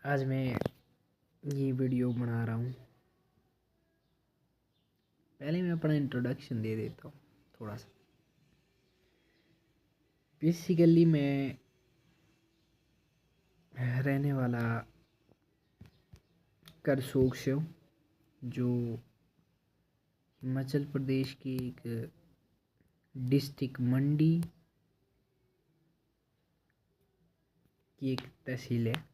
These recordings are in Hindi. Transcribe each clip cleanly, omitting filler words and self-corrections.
आज मैं ये वीडियो बना रहा हूँ। पहले मैं अपना इंट्रोडक्शन दे देता हूँ थोड़ा सा। बेसिकली मैं रहने वाला करसोग से हूँ, जो हिमाचल प्रदेश की एक डिस्ट्रिक्ट मंडी की एक तहसील है।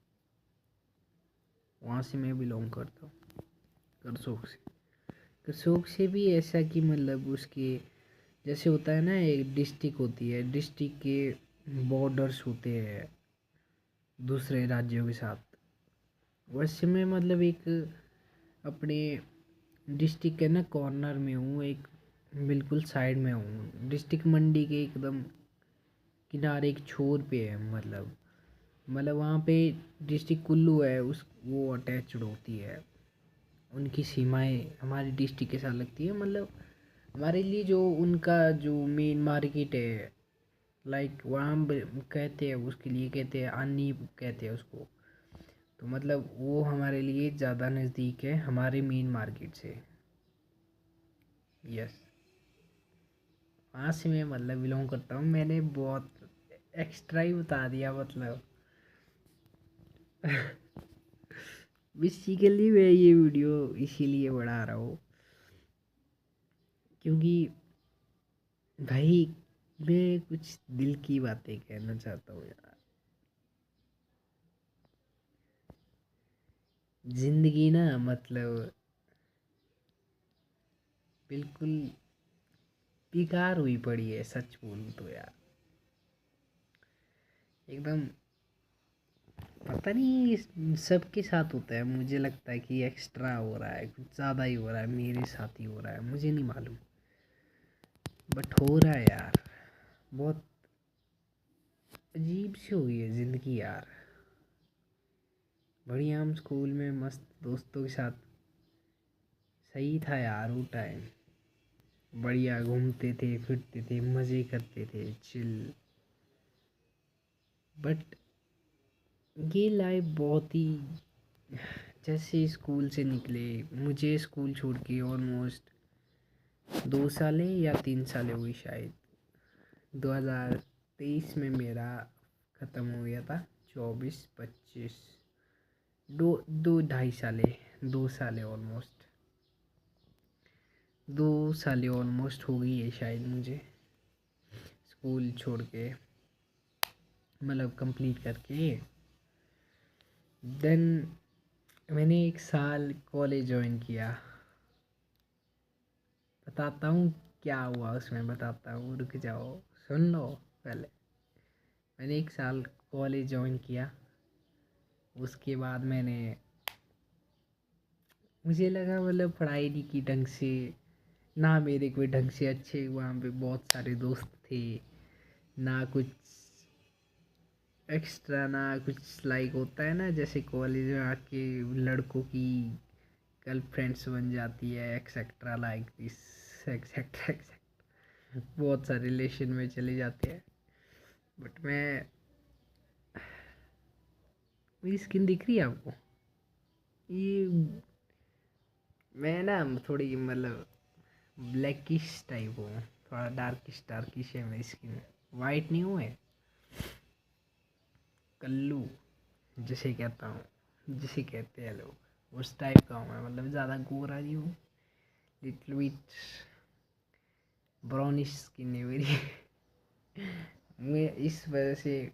वहाँ से मैं बिलोंग करता हूँ, करसोग से। करसोग से भी ऐसा कि मतलब उसके जैसे होता है ना, एक डिस्ट्रिक्ट होती है, डिस्ट्रिक्ट के बॉर्डर्स होते हैं दूसरे राज्यों के साथ। वैसे मैं मतलब एक अपने डिस्ट्रिक्ट के ना कॉर्नर में हूँ, एक बिल्कुल साइड में हूँ। डिस्ट्रिक्ट मंडी के एकदम किनारे एक छोर पे है। मतलब वहाँ पे डिस्ट्रिक्ट कुल्लू है, उस वो अटैच्ड होती है। उनकी सीमाएं हमारी डिस्ट्रिक्ट के साथ लगती है। मतलब हमारे लिए जो उनका जो मेन मार्केट है, लाइक वहाँ कहते हैं उसके लिए, कहते हैं आनी कहते हैं उसको। तो मतलब वो हमारे लिए ज़्यादा नज़दीक है हमारे मेन मार्केट से। यस, वहाँ से मैं मतलब बिलोंग करता हूँ। मैंने बहुत एक्स्ट्रा ही बता दिया मतलब। बेसिकली मैं ये वीडियो इसीलिए बना रहा हूँ क्योंकि भाई मैं कुछ दिल की बातें कहना चाहता हूँ यार। जिंदगी ना मतलब बिल्कुल बेकार हुई पड़ी है, सच बोलूँ तो यार। एकदम पता नहीं सबके साथ होता है, मुझे लगता है कि एक्स्ट्रा हो रहा है, कुछ ज़्यादा ही हो रहा है, मेरे साथ ही हो रहा है, मुझे नहीं मालूम, बट हो रहा है यार। बहुत अजीब सी हो गई है ज़िंदगी यार। बढ़िया, हम स्कूल में मस्त दोस्तों के साथ सही था यार वो टाइम। बढ़िया घूमते थे, फिरते थे, मज़े करते थे, चिल। बट ये लाइफ बहुत ही, जैसे स्कूल से निकले, मुझे स्कूल छोड़ के ऑलमोस्ट 2 साल या 3 साल हो गई शायद। 2023 में मेरा ख़त्म हो गया था। 24 25 दो दो 2.5 साल, 2 साल ऑलमोस्ट, 2 साल ऑलमोस्ट हो गई है शायद मुझे स्कूल छोड़ के, मतलब कंप्लीट करके। देन मैंने 1 साल कॉलेज ज्वाइन किया। बताता हूँ क्या हुआ उसमें, बताता हूँ, रुक जाओ, सुन लो पहले। मैंने 1 साल कॉलेज ज्वाइन किया। उसके बाद मुझे लगा मतलब पढ़ाई नहीं की ढंग से, ना मेरे कोई ढंग से अच्छे वहाँ पे बहुत सारे दोस्त थे, ना कुछ एक्स्ट्रा, ना कुछ लाइक होता है ना जैसे कॉलेज में आके लड़कों की गर्लफ्रेंड्स बन जाती है, etcetera like this, etcetera etcetera, बहुत सारे रिलेशन में चले जाते हैं। बट मेरी स्किन दिख रही है आपको? ये मैं ना थोड़ी मतलब ब्लैकिश टाइप हूँ, थोड़ा डार्किश डार्किश है मेरी स्किन। वाइट नहीं हूँ मैं, कल्लू जिसे कहता हूँ, जिसे कहते हैं लोग, उस टाइप का हूँ मैं। मतलब ज़्यादा गोरा नहीं हूँ, लिटिल बिट ब्राउनिश स्किन है मेरी। मैं इस वजह से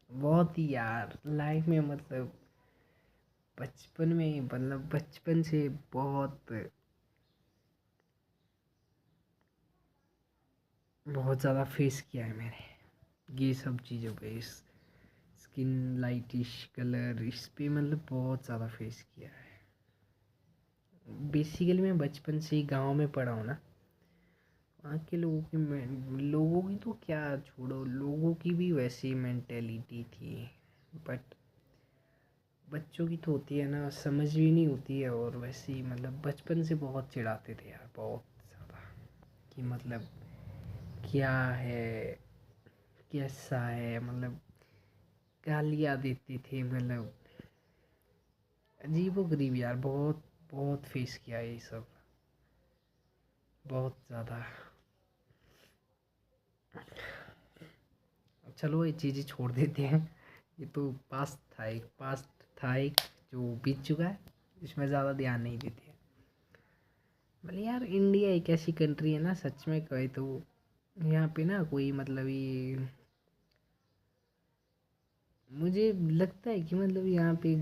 बहुत ही यार लाइफ में मतलब बचपन में ही, मतलब बचपन से बहुत बहुत ज़्यादा फेस किया है मैंने ये सब चीज़ों पे। इस स्किन लाइटिश कलर इस पे मतलब बहुत ज़्यादा फेस किया है। बेसिकली मैं बचपन से ही गांव में पढ़ा हूँ ना। वहाँ के लोगों की तो क्या छोड़ो, लोगों की भी वैसी मेंटेलिटी थी। बट बच्चों की तो होती है ना, समझ भी नहीं होती है। और वैसे ही मतलब बचपन से बहुत चिढ़ाते थे यार, बहुत ज़्यादा, कि मतलब क्या है, कैसा है, मतलब गालियाँ देते थे। मतलब अजीबो-गरीब यार, बहुत बहुत फेस किया है ये सब, बहुत ज़्यादा। चलो ये चीज़ें छोड़ देते हैं, ये तो पास्ट था एक जो बीत चुका है, इसमें ज़्यादा ध्यान नहीं देते हैं। मतलब यार इंडिया एक ऐसी कंट्री है ना, सच में कहे तो यहाँ पे ना कोई मतलब ये मुझे लगता है कि मतलब यहाँ पे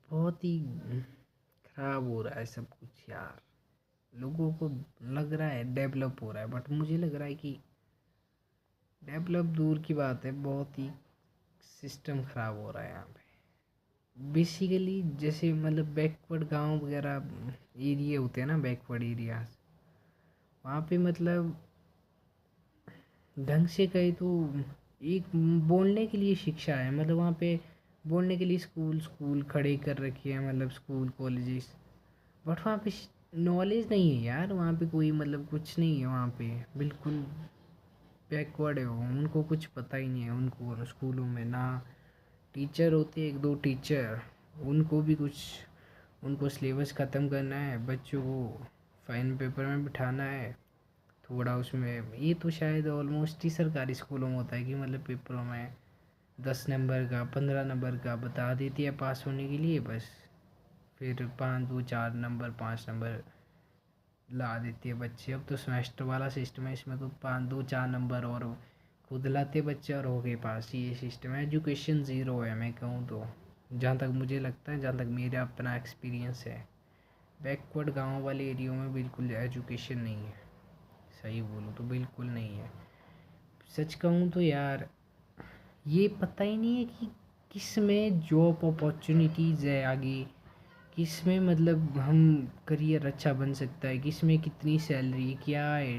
बहुत ही खराब हो रहा है सब कुछ यार। लोगों को लग रहा है डेवलप हो रहा है, बट मुझे लग रहा है कि डेवलप दूर की बात है, बहुत ही सिस्टम ख़राब हो रहा है यहाँ पे। बेसिकली जैसे मतलब बैकवर्ड गांव वगैरह एरिया होते हैं ना, बैकवर्ड एरियाज, वहाँ पे मतलब ढंग से कहे तो एक बोलने के लिए शिक्षा है, मतलब वहाँ पे बोलने के लिए स्कूल स्कूल खड़े कर रखे हैं, मतलब स्कूल कॉलेजेस, बट वहाँ पे नॉलेज नहीं है यार, वहाँ पे कोई मतलब कुछ नहीं है, वहाँ पे बिल्कुल बैकवर्ड है वो, उनको कुछ पता ही नहीं है, उनको स्कूलों में ना टीचर होते, एक दो टीचर, उनको भी कुछ, उनको सिलेबस ख़त्म करना है, बच्चों को फाइन पेपर में बिठाना है, थोड़ा उसमें ये तो शायद ऑलमोस्ट ही सरकारी स्कूलों में होता है कि मतलब पेपरों में 10 नंबर का 15 नंबर का बता देती है पास होने के लिए, बस फिर 5 2 4 नंबर 5 नंबर ला देती है बच्चे। अब तो सेमेस्टर वाला सिस्टम है, इसमें तो 5 2 4 नंबर और खुद लाते बच्चे और हो गए पास, ये सिस्टम है। एजुकेशन ज़ीरो है मैं कहूँ तो, जहाँ तक मुझे लगता है, जहाँ तक मेरा अपना एक्सपीरियंस है, बैकवर्ड गाँव वाले एरियो में बिल्कुल एजुकेशन नहीं है, सही बोलूँ तो बिल्कुल नहीं है। सच कहूँ तो यार ये पता ही नहीं है कि किस में जॉब अपॉर्चुनिटीज़ है आगे, किस में मतलब हम करियर अच्छा बन सकता है, किस में कितनी सैलरी क्या है,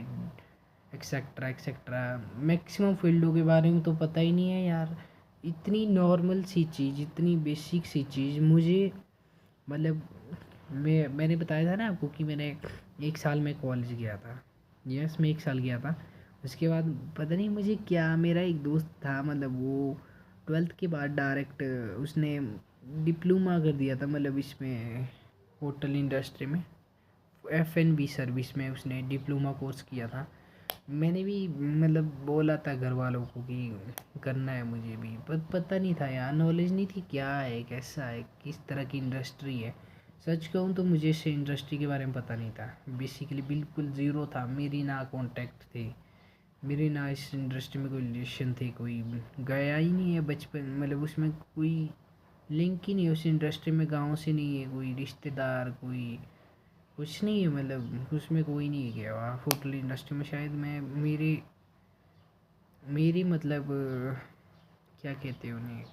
एक्सेट्रा एक्सेट्रा। मैक्सिमम फील्डों के बारे में तो पता ही नहीं है यार। इतनी नॉर्मल सी चीज़, इतनी बेसिक सी चीज़ मुझे मतलब मैंने बताया था ना आपको कि मैंने 1 साल में कॉलेज गया था। यस, मैं 1 साल गया था। उसके बाद पता नहीं मुझे क्या, मेरा एक दोस्त था मतलब वो 12th के बाद डायरेक्ट उसने डिप्लोमा कर दिया था, मतलब इसमें होटल इंडस्ट्री में, F&B सर्विस में उसने डिप्लोमा कोर्स किया था। मैंने भी मतलब बोला था घर वालों को कि करना है मुझे भी, पर पता नहीं था यार, नॉलेज नहीं थी क्या है कैसा है किस तरह की इंडस्ट्री है। सच कहूँ तो मुझे इस इंडस्ट्री के बारे में पता नहीं था, बेसिकली बिल्कुल ज़ीरो था, मेरी ना कॉन्टैक्ट थे, मेरे ना इस इंडस्ट्री में कोई रिलेशन थे, कोई गया ही नहीं है बचपन, मतलब उसमें कोई लिंक ही नहीं है उस इंडस्ट्री में, गाँव से नहीं है कोई रिश्तेदार, कोई कुछ नहीं है, मतलब उसमें कोई नहीं गया वहाँ होटल इंडस्ट्री में। शायद मैं मेरी मेरी मतलब क्या कहते हैं उन्हें,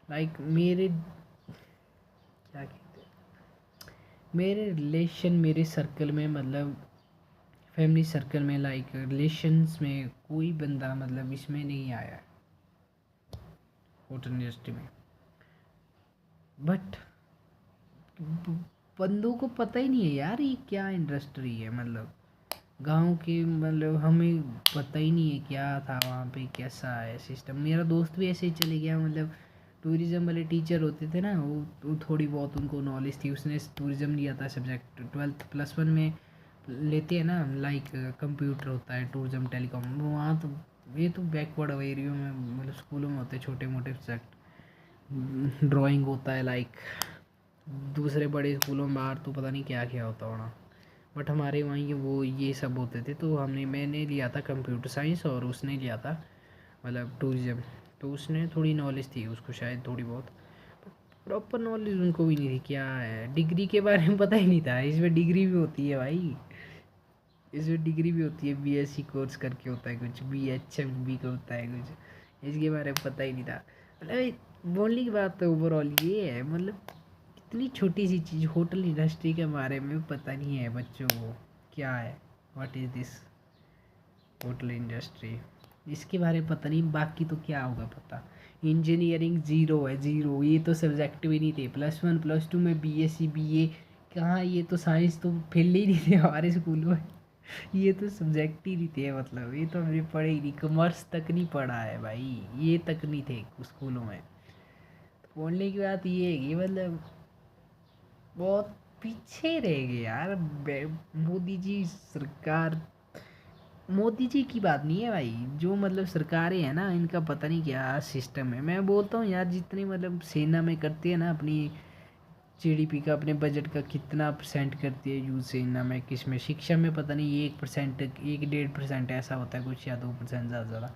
लाइक मेरे क्या कहते हैं, मेरे रिलेशन, मेरे सर्कल में मतलब फैमिली सर्कल में, लाइक रिलेशंस में कोई बंदा मतलब इसमें नहीं आया है होटल इंडस्ट्री में। बट बंदों को पता ही नहीं है यार ये क्या इंडस्ट्री है, मतलब गांव के, मतलब हमें पता ही नहीं है क्या था वहाँ पे, कैसा है सिस्टम। मेरा दोस्त भी ऐसे ही चले गया, मतलब टूरिज़्म वाले टीचर होते थे ना, वो थोड़ी बहुत उनको नॉलेज थी, उसने टूरिज़्म लिया था सब्जेक्ट 12th+1 में लेते हैं ना, लाइक कंप्यूटर होता है, टूरिज़्म टेलीकॉम, वहाँ तो ये तो बैकवर्ड एरियो में मतलब स्कूलों में होते हैं छोटे मोटे सब्जेक्ट, ड्राइंग होता है, लाइक दूसरे बड़े स्कूलों में बाहर तो पता नहीं क्या क्या होता होना, बट हमारे वहीं वो ये सब होते थे। तो मैंने लिया था कंप्यूटर साइंस और उसने लिया था मतलब टूरिज़्म, तो उसने थोड़ी नॉलेज थी उसको शायद थोड़ी बहुत, प्रॉपर नॉलेज उनको भी नहीं थी क्या है, डिग्री के बारे में पता ही नहीं था, इसमें डिग्री भी होती है भाई, इसमें डिग्री भी होती है, BSc कोर्स करके होता है कुछ, BHMB का होता है कुछ, इसके बारे में पता ही नहीं था। मतलब बोलने की बात तो ओवरऑल ये है, मतलब इतनी छोटी सी चीज़ होटल इंडस्ट्री के बारे में पता नहीं है बच्चों को क्या है, what is this hotel industry, इसके बारे में पता नहीं, बाकी तो क्या होगा पता। इंजीनियरिंग ज़ीरो है, ज़ीरो, ये तो सब्जेक्ट भी नहीं थे, +1 +2 में BSc BA कहाँ, ये तो साइंस तो फील्ड ही नहीं थे हमारे स्कूल में, ये तो सब्जेक्ट ही नहीं थे, मतलब ये तो हमने पढ़े ही नहीं, कॉमर्स तक नहीं पढ़ा है भाई, ये तक नहीं थे स्कूलों में। तो बोलने की बात ये है कि मतलब बहुत पीछे रह गए यार। मोदी जी सरकार, मोदी जी की बात नहीं है भाई, जो मतलब सरकारें हैं ना, इनका पता नहीं क्या सिस्टम है। मैं बोलता हूँ यार, जितनी मतलब सेना में करती है ना अपनी जीडीपी का, अपने बजट का कितना परसेंट करती है यूज सेना में, किस में, शिक्षा में पता नहीं 1%, 1-1.5% ऐसा होता है कुछ, या 2% ज़्यादा ज़्यादा।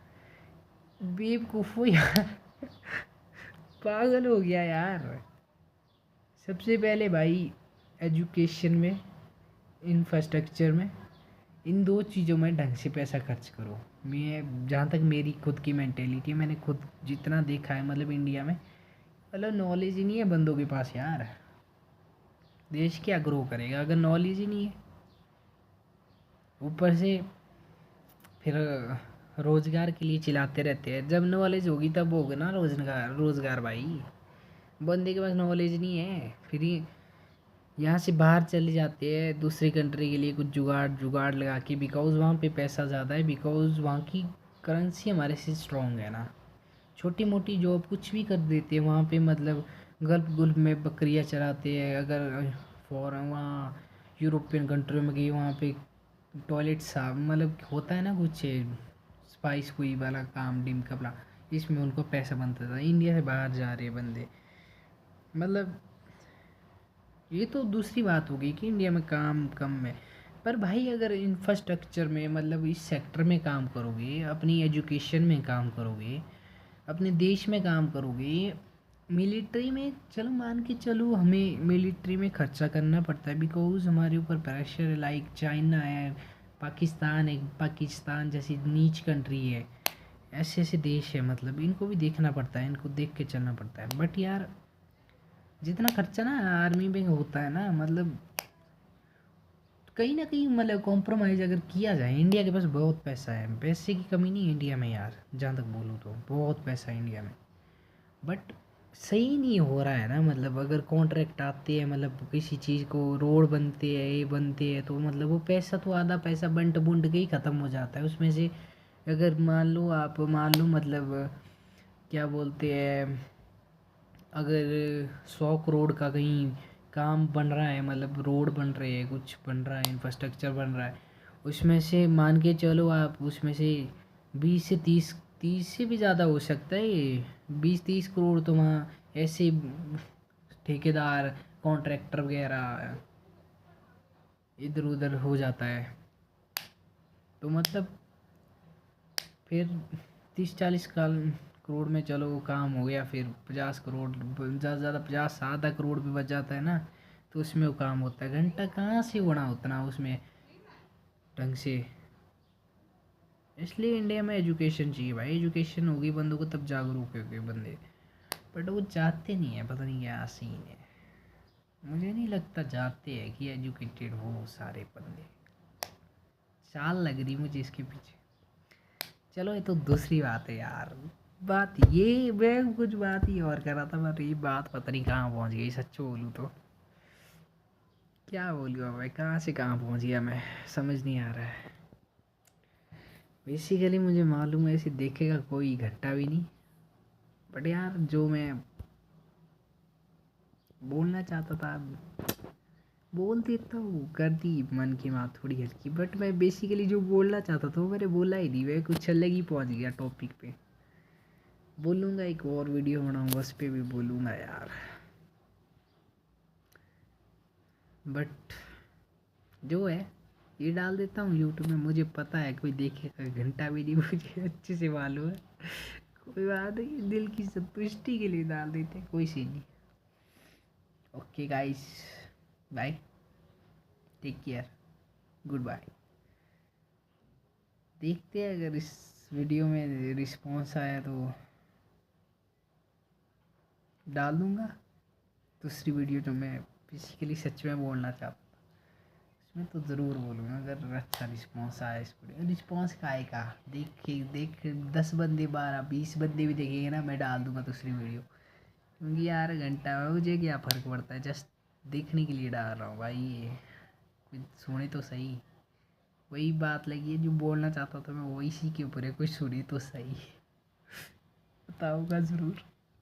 बेवकूफ़ो यार, पागल हो गया यार। सबसे पहले भाई एजुकेशन में, इंफ्रास्ट्रक्चर में, इन दो चीज़ों में ढंग से पैसा खर्च करो। मैं जहाँ तक मेरी खुद की मेंटेलिटी है, मैंने खुद जितना देखा है मतलब इंडिया में, मतलब नॉलेज ही नहीं है बंदों के पास यार। देश क्या ग्रो करेगा अगर नॉलेज ही नहीं है। ऊपर से फिर रोज़गार के लिए चिल्लाते रहते हैं, जब नॉलेज होगी तब होगा ना रोज़गार, रोज़गार भाई। बंदे के पास नॉलेज नहीं है, फिर ये यहाँ से बाहर चले जाते हैं दूसरी कंट्री के लिए कुछ जुगाड़ जुगाड़ लगा के, बिकॉज़ वहाँ पे पैसा ज़्यादा है, बिकॉज़ वहाँ की करेंसी हमारे से स्ट्रॉन्ग है ना। छोटी मोटी जॉब कुछ भी कर देते हैं वहाँ पे, मतलब गल्फ गुल्फ में बकरियाँ चराते हैं। अगर फॉरेन वहाँ यूरोपियन कंट्री में गई, वहाँ पे टॉयलेट साफ मतलब होता है ना कुछ स्पाइस कोई वाला काम डिम कपड़ा, इसमें उनको पैसा बनता था। इंडिया से बाहर जा रहे बंदे, मतलब ये तो दूसरी बात हो गई कि इंडिया में काम कम है। पर भाई अगर इंफ्रास्ट्रक्चर में मतलब इस सेक्टर में काम करोगे, अपनी एजुकेशन में काम करोगे, अपने देश में काम करोगे, मिलिट्री में चलो मान के चलो हमें मिलिट्री में खर्चा करना पड़ता है, बिकॉज हमारे ऊपर प्रेशर है, लाइक चाइना है, पाकिस्तान है, पाकिस्तान जैसी नीच कंट्री है, ऐसे ऐसे देश है, मतलब इनको भी देखना पड़ता है, इनको देख के चलना पड़ता है। बट यार जितना खर्चा ना आर्मी में होता है ना, मतलब कहीं ना कहीं मतलब कॉम्प्रोमाइज़ अगर किया जाए, इंडिया के पास बहुत पैसा है, पैसे की कमी नहीं है इंडिया में यार, जहाँ तक बोलूँ तो बहुत पैसा है इंडिया में। बट सही नहीं हो रहा है ना, मतलब अगर कॉन्ट्रैक्ट आते हैं, मतलब किसी चीज़ को रोड बनते हैं, ये बनते हैं, तो मतलब वो पैसा तो आधा पैसा बंट बुंट के ही ख़त्म हो जाता है उसमें से। अगर मान लो आप, मान लो मतलब क्या बोलते हैं, अगर 100 करोड़ का कहीं काम बन रहा है, मतलब रोड बन रहे हैं, कुछ बन रहा है, इंफ्रास्ट्रक्चर बन रहा है, उसमें से मान के चलो आप, उसमें से 20 से 30, 30 से भी ज़्यादा हो सकता है ये, 20-30 करोड़ तो वहाँ ऐसे ठेकेदार कॉन्ट्रैक्टर वगैरह इधर उधर हो जाता है। तो मतलब फिर 30-40 करोड़ में चलो काम हो गया, फिर 50 करोड़, ज़्यादा से ज़्यादा 50 आधा करोड़ भी बच जाता है ना, तो उसमें वो काम होता है। घंटा कहाँ से उड़ा उतना उसमें ढंग से। इसलिए इंडिया में एजुकेशन चाहिए भाई, एजुकेशन होगी बंदों को तब जागरूक होंगे बंदे। बट वो चाहते नहीं है, पता नहीं क्या सीन है। मुझे नहीं लगता चाहते हैं कि एजुकेटेड हो सारे बंदे। चाल लग रही मुझे इसके पीछे। चलो ये तो दूसरी बात है यार। बात ये, मैं कुछ बात ही और कर रहा था, बट ये बात पता नहीं कहाँ पहुँच गई, सच बोलूँ तो। क्या बोलूँ अब मैं, कहाँ से कहाँ पहुँच गया मैं, समझ नहीं आ रहा है। बेसिकली मुझे मालूम है इसे देखेगा कोई घंटा भी नहीं, बट यार जो मैं बोलना चाहता था बोल देता हूँ, कर दी मन की बात थोड़ी हल्की। बट मैं बेसिकली जो बोलना चाहता था वो मैंने बोला ही नहीं, मैं कुछ अलग ही पहुँच गया टॉपिक पे। बोलूँगा एक और वीडियो बनाऊँगा, उस पर भी बोलूँगा यार। बट जो है ये डाल देता हूँ यूट्यूब में, मुझे पता है कोई देखेगा घंटा भी नहीं, मुझे अच्छे से मालूम है। कोई बात नहीं, दिल की संतुष्टि के लिए डाल देते हैं, कोई सी नहीं। Okay guys, bye, take care, good bye. देखते हैं अगर इस वीडियो में रिस्पॉन्स आया तो डाल दूँगा दूसरी वीडियो, जो मैं बेसिकली सच में बोलना चाहता था उसमें तो ज़रूर बोलूँगा, अगर अच्छा रिस्पॉन्स आया इस वीडियो। रिस्पॉन्स का आएगा, देख 10 बंदे 12-20 बंदे भी देखेंगे ना, मैं डाल दूँगा दूसरी वीडियो। क्योंकि यार घंटा में मुझे क्या फ़र्क पड़ता है, जस्ट देखने के लिए डाल रहा हूँ भाई। ये कोई सुने तो सही, वही बात लगी है जो बोलना चाहता था मैं, वही इसी के ऊपर है, कोई सुने तो सही। बताऊँगा ज़रूर।